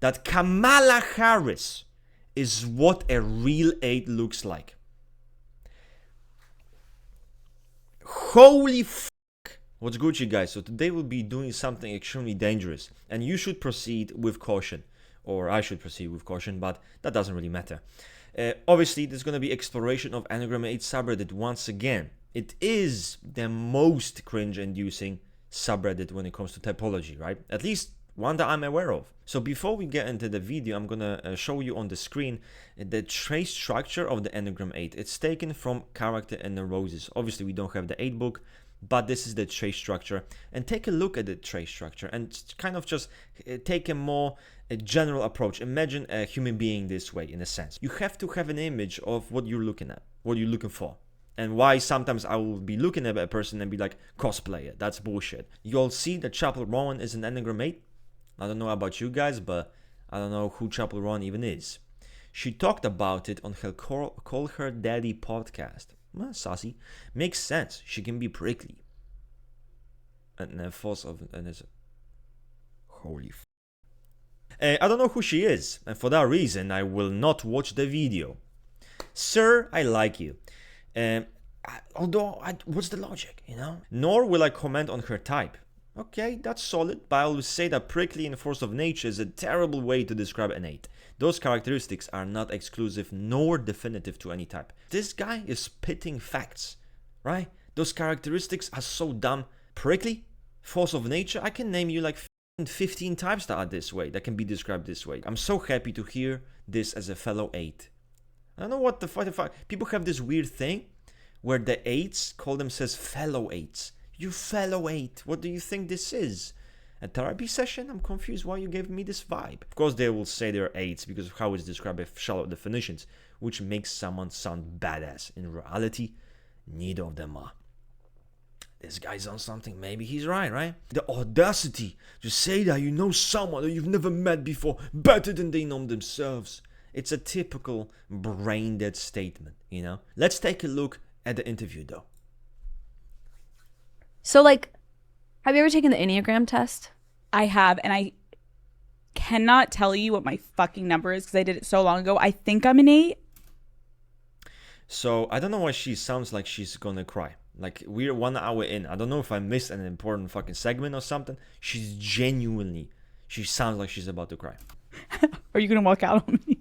that Kamala Harris is what a real 8 looks like. Holy fuck. What's good, you guys? So today we'll be doing something extremely dangerous, and you should proceed with caution. Or I should proceed with caution, but that doesn't really matter. Obviously, there's going to be exploration of Enneagram8 subreddit once again. It is the most cringe-inducing subreddit when it comes to typology, right? At least one that I'm aware of. So before we get into the video, I'm gonna show you on the screen the trait structure of the Enneagram8. It's taken from Character and Neurosis. Obviously, we don't have the 8 book, but this is the trait structure. And take a look at the trait structure and kind of just take a general approach. Imagine a human being this way, in a sense. You have to have an image of what you're looking at, what you're looking for. And why sometimes I will be looking at a person and be like, cosplayer, that's bullshit. You'll see that Chappell Roan is an Enneagram8. I don't know about you guys, but I don't know who Chappell Roan even is. She talked about it on her Call Her Daddy podcast. Well, sassy. Makes sense. She can be prickly. And the force of... and it's... holy f... I don't know who she is. And for that reason, I will not watch the video. Sir, I like you. What's the logic, you know? Nor will I comment on her type. Okay, that's solid, but I will say that prickly and force of nature is a terrible way to describe an 8. Those characteristics are not exclusive nor definitive to any type. This guy is spitting facts, right? Those characteristics are so dumb. Prickly, force of nature, I can name you like 15 types that are this way, that can be described this way. I'm so happy to hear this as a fellow 8. I don't know what the fuck. People have this weird thing where the 8s call themselves fellow 8s. You fellow 8, what do you think this is? A therapy session? I'm confused why you gave me this vibe. Of course they will say they're 8s because of how it's described by shallow definitions, which makes someone sound badass. In reality, neither of them are. This guy's on something, maybe he's right? The audacity to say that you know someone that you've never met before better than they know themselves. It's a typical brain-dead statement, you know? Let's take a look at the interview though. So, like, have you ever taken the Enneagram test? I have, and I cannot tell you what my fucking number is because I did it so long ago. I think I'm an 8. So, I don't know why she sounds like she's gonna cry. Like, we're 1 hour in. I don't know if I missed an important fucking segment or something. She sounds like she's about to cry. Are you gonna walk out on me?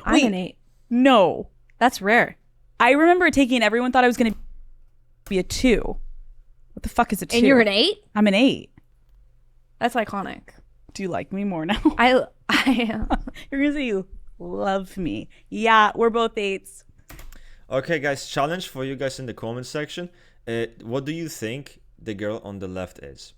I'm an 8. No. That's rare. I remember taking it. Everyone thought I was gonna be a 2. What the fuck is a 2? And you're an 8? I'm an 8. That's iconic. Do you like me more now? I You're gonna say you love me. Yeah, we're both 8s. Okay, guys, challenge for you guys in the comment section. What do you think the girl on the left is?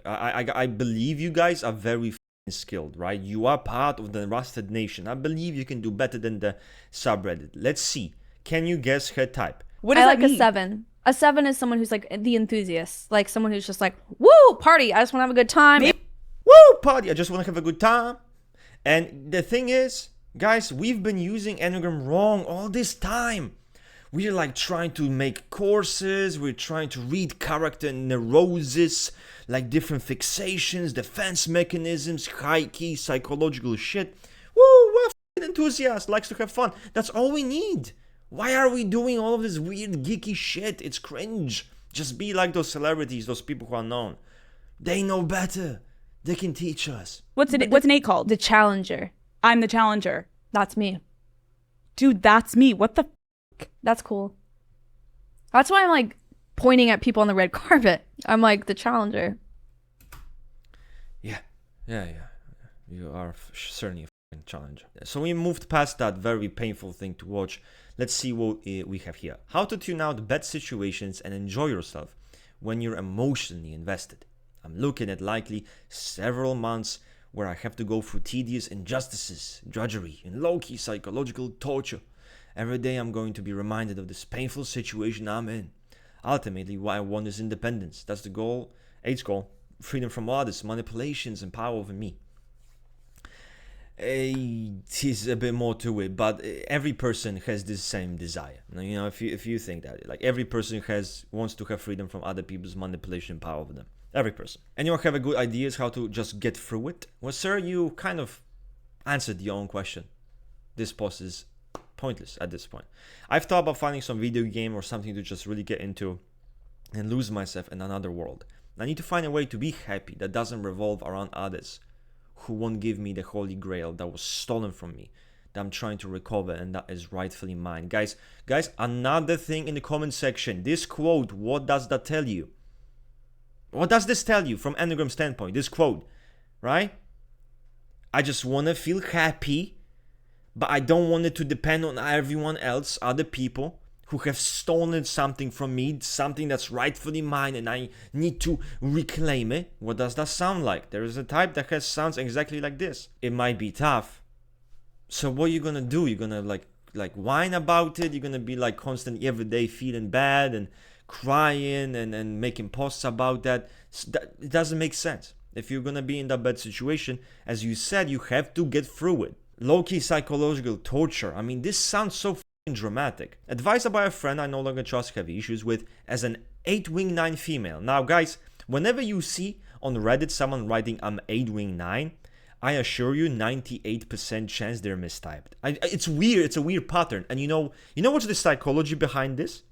I believe you guys are very skilled, right? You are part of the Rusted Nation. I believe you can do better than the subreddit. Let's see. Can you guess her type? What does I that like mean? a 7. A 7 is someone who's like the enthusiast, like someone who's just like, woo, party, I just want to have a good time. Woo, party, I just want to have a good time. And the thing is, guys, we've been using Enneagram wrong all this time. We're like trying to make courses, we're trying to read character neurosis, like different fixations, defense mechanisms, high key psychological shit. Woo, we're f***ing enthusiasts, likes to have fun. That's all we need. Why are we doing all of this weird geeky shit? It's cringe. Just be like those celebrities, those people who are known. They know better. They can teach us. What's an 8 called? The challenger. I'm the challenger. That's me. Dude, that's me. What the f***? That's cool. That's why I'm like pointing at people on the red carpet. I'm like the challenger. Yeah. You are certainly a f***ing challenger. So we moved past that very painful thing to watch. Let's see what we have here. How to tune out bad situations and enjoy yourself when you're emotionally invested. I'm looking at likely several months where I have to go through tedious injustices, drudgery, and low-key psychological torture. Every day I'm going to be reminded of this painful situation I'm in. Ultimately, what I want is independence. That's the goal, 8's goal. Freedom from others, manipulations, and power over me. There's a bit more to it, but every person has this same desire. You know, if you think that, like, every person wants to have freedom from other people's manipulation and power over them. Every person. Anyone have a good ideas how to just get through it? Well, sir, you kind of answered your own question. This post is pointless at this point. I've thought about finding some video game or something to just really get into and lose myself in another world. I need to find a way to be happy that doesn't revolve around others who won't give me the holy grail that was stolen from me, that I'm trying to recover and that is rightfully mine. Guys, another thing in the comment section. This quote, what does that tell you? What does this tell you from Enneagram standpoint? This quote, right? I just want to feel happy, but I don't want it to depend on everyone else, other people who have stolen something from me, something that's rightfully mine, and I need to reclaim it. What does that sound like? There is a type that sounds exactly like this. It might be tough. So what are you gonna do? You're gonna like whine about it? You're gonna be like constantly every day feeling bad and crying and making posts about that? It doesn't make sense. If you're gonna be in that bad situation, as you said, you have to get through it. Low-key psychological torture. I mean, this sounds so dramatic. Advised by a friend I no longer trust, have issues with, as an 8-wing 9 female. Now guys, whenever you see on Reddit someone writing I'm 8-wing 9, I assure you 98% chance they're mistyped. It's weird. It's a weird pattern. And you know what's the psychology behind this?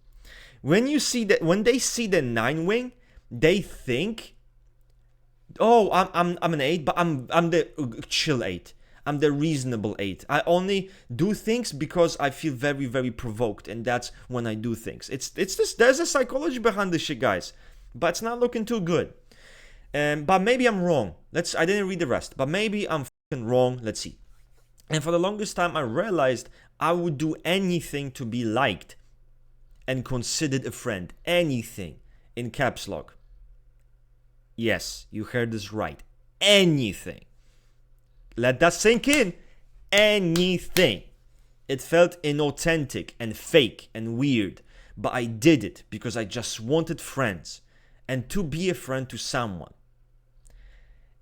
When they see the 9-wing, they think, oh, I'm an 8, but I'm the chill 8. I'm the reasonable 8. I only do things because I feel very, very provoked, and that's when I do things. It's this. There's a psychology behind this shit, guys, but it's not looking too good. But maybe I'm wrong. I didn't read the rest, but maybe I'm fucking wrong. Let's see. And for the longest time, I realized I would do anything to be liked and considered a friend. Anything, in caps lock. Yes, you heard this right. Anything. Let that sink in. Anything. It felt inauthentic and fake and weird, but I did it because I just wanted friends and to be a friend to someone.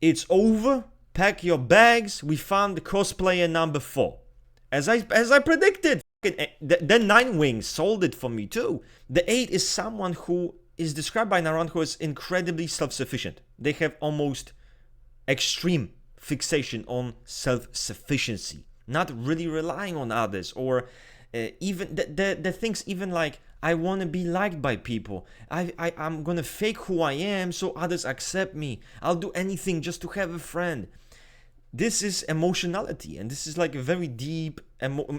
It's over. Pack your bags. We found the cosplayer number 4. As I predicted. The 9-wing sold it for me too. The 8 is someone who is described by Naran who is incredibly self-sufficient. They have almost extreme fixation on self-sufficiency, not really relying on others, or even the things even like I want to be liked by people. I'm gonna fake who I am so others accept me. I'll do anything just to have a friend. This is emotionality, and this is like a very deep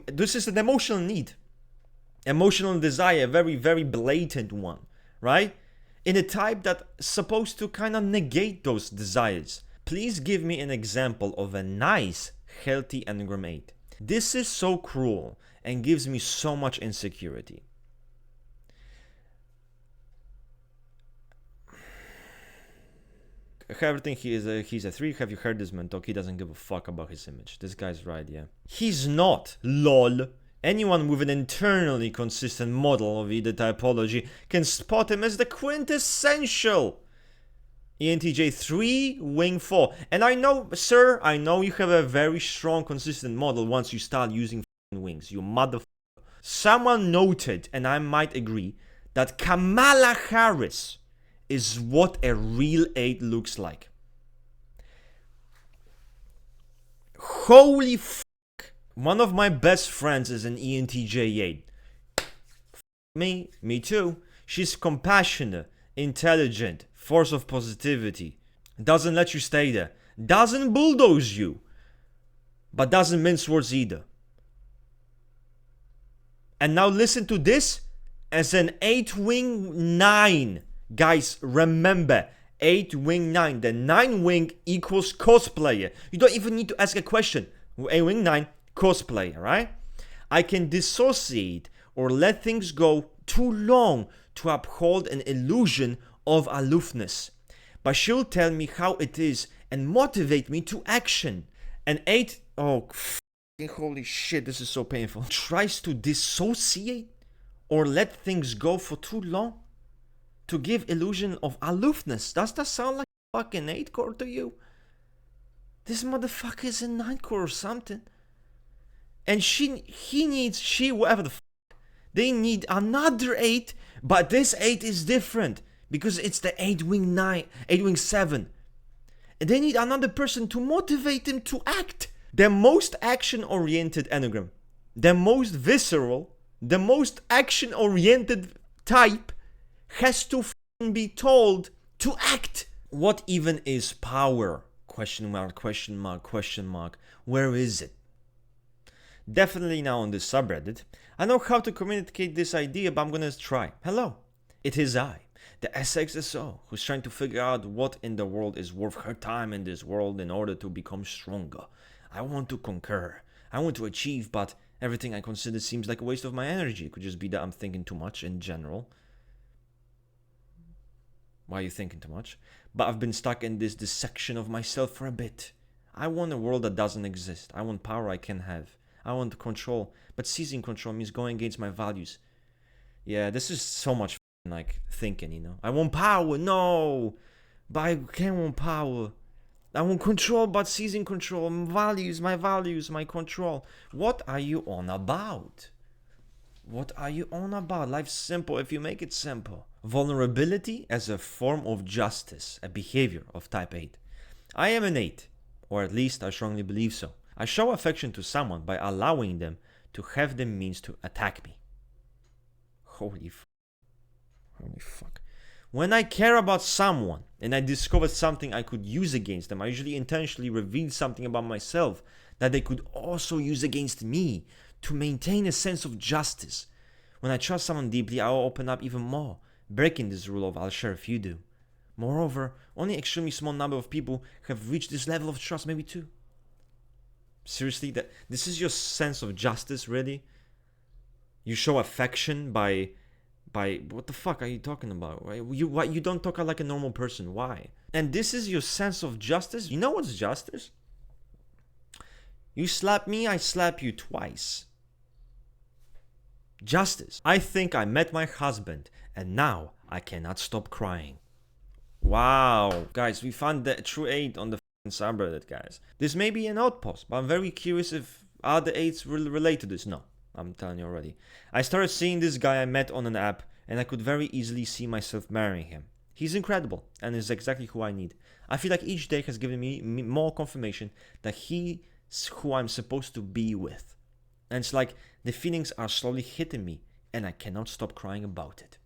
this is an emotional need, emotional desire, very, very blatant one, right? In a type that's supposed to kind of negate those desires. Please give me an example of a nice, healthy Enneagram 8. This is so cruel and gives me so much insecurity. Everything he's a 3. Have you heard this man talk? He doesn't give a fuck about his image. This guy's right, yeah. He's not, lol. Anyone with an internally consistent model of either typology can spot him as the quintessential ENTJ 3, wing 4. And I know, sir, I know you have a very strong, consistent model once you start using wings, you motherfucker. Someone noted, and I might agree, that Kamala Harris is what a real 8 looks like. Holy fuck. One of my best friends is an ENTJ 8. Me too. She's compassionate, intelligent, force of positivity, doesn't let you stay there, doesn't bulldoze you, but doesn't mince words either. And now listen to this as an 8-wing 9. Guys, remember, 8-wing 9. The 9-wing equals cosplayer. You don't even need to ask a question. 8-wing 9, cosplayer, right? I can dissociate or let things go too long to uphold an illusion of aloofness. But she'll tell me how it is and motivate me to action. An 8, holy shit, this is so painful. Tries to dissociate or let things go for too long to give illusion of aloofness. Does that sound like a fucking 8 core to you? This motherfucker is a 9 core or something. And whatever the fuck, they need another 8, but this 8 is different because it's the 8-wing 7. And they need another person to motivate them to act. The most action-oriented Enneagram, the most visceral, the most action-oriented type has to be told to act. What even is power? Question mark, question mark, question mark. Where is it? Definitely now on this subreddit. I know how to communicate this idea, but I'm gonna try. Hello, it is I, the SXSO, who's trying to figure out what in the world is worth her time in this world in order to become stronger. I want to conquer. I want to achieve, but everything I consider seems like a waste of my energy. It could just be that I'm thinking too much in general. Why are you thinking too much? But I've been stuck in this section of myself for a bit. I want a world that doesn't exist. I want power I can have. I want control, but seizing control means going against my values. Yeah, this is so much like thinking, you know. I want power, no, but I can't want power. I want control, but seizing control, my values, my control. What are you on about? What are you on about? Life's simple if you make it simple. Vulnerability as a form of justice, a behavior of type 8. I am an 8, or at least I strongly believe so. I show affection to someone by allowing them to have the means to attack me. Holy fuck. When I care about someone and I discover something I could use against them, I usually intentionally reveal something about myself that they could also use against me to maintain a sense of justice. When I trust someone deeply, I'll open up even more, breaking this rule of I'll share if you do. Moreover, only an extremely small number of people have reached this level of trust, maybe 2. Seriously, this is your sense of justice, really? You show affection by what the fuck are you talking about? Right? You don't talk like a normal person. Why? And this is your sense of justice? You know what's justice? You slap me, I slap you twice. Justice. I think I met my husband and now I cannot stop crying. Wow. Guys, we found the true 8 on the subreddit, guys. This may be an outpost, but I'm very curious if other 8s will relate to this. No, I'm telling you already. I started seeing this guy I met on an app and I could very easily see myself marrying him. He's incredible and is exactly who I need. I feel like each day has given me more confirmation that he's who I'm supposed to be with. And it's like the feelings are slowly hitting me and I cannot stop crying about it.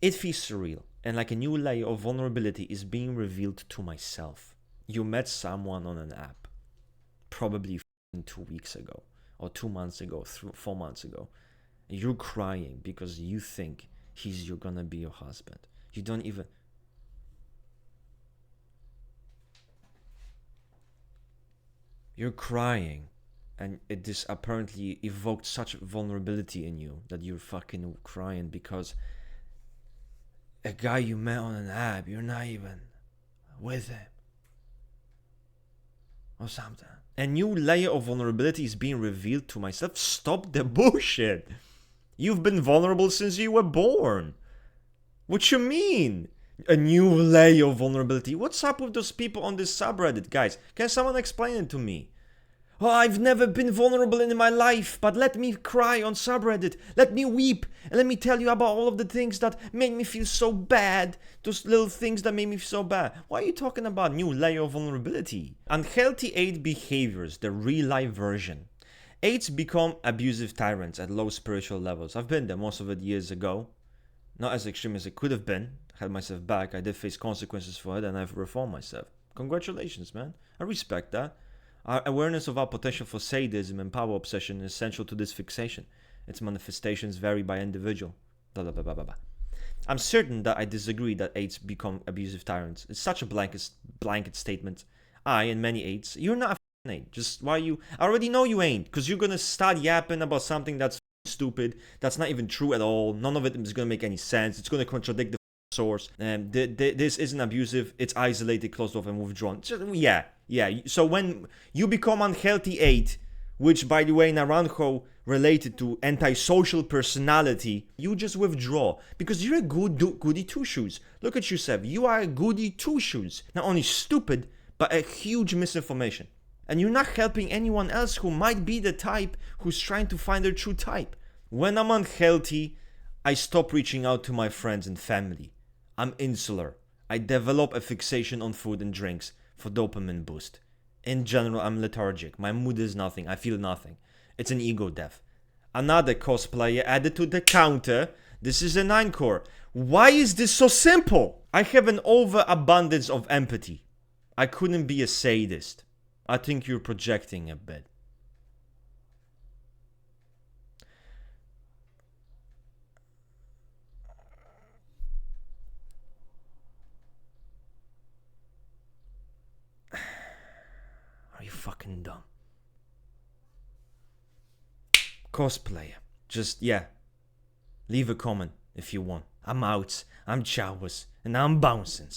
It feels surreal and like a new layer of vulnerability is being revealed to myself. You met someone on an app, probably 2 weeks ago, or 2 months ago, 4 months ago. You're crying because you think you're gonna be your husband. You don't even... You're crying, and this apparently evoked such vulnerability in you that you're fucking crying because a guy you met on an app, you're not even with him. Or something. A new layer of vulnerability is being revealed to myself. Stop the bullshit. You've been vulnerable since you were born. What you mean? A new layer of vulnerability. What's up with those people on this subreddit, guys? Can someone explain it to me? Oh, I've never been vulnerable in my life, but let me cry on subreddit. Let me weep. And let me tell you about all of the things that made me feel so bad. Those little things that made me feel so bad. Why are you talking about new layer of vulnerability? Unhealthy 8 behaviors, the real life version. 8s become abusive tyrants at low spiritual levels. I've been there, most of it years ago. Not as extreme as it could have been. I had myself back. I did face consequences for it and I've reformed myself. Congratulations, man. I respect that. Our awareness of our potential for sadism and power obsession is essential to this fixation. Its manifestations vary by individual. Blah, blah, blah, blah, blah. I'm certain that I disagree that 8s become abusive tyrants. It's such a blanket statement. I and many 8s, you're not a 8. Just why you... I already know you ain't, because you're gonna start yapping about something that's stupid, that's not even true at all. None of it is gonna make any sense. It's gonna contradict the source. This isn't abusive. It's isolated, closed off, and withdrawn. Yeah. So when you become unhealthy 8, which by the way Naranjo related to antisocial personality, you just withdraw because you're a goody two-shoes. Look at yourself. You are a goody two-shoes. Not only stupid, but a huge misinformation. And you're not helping anyone else who might be the type who's trying to find their true type. When I'm unhealthy, I stop reaching out to my friends and family. I'm insular. I develop a fixation on food and drinks for dopamine boost. In general, I'm lethargic. My mood is nothing. I feel nothing. It's an ego death. Another cosplayer added to the counter. This is a 9 core. Why is this so simple? I have an overabundance of empathy. I couldn't be a sadist. I think you're projecting a bit. Are you fucking dumb? Cosplayer. Just, yeah. Leave a comment if you want. I'm out. I'm Chowers. And I'm bouncing.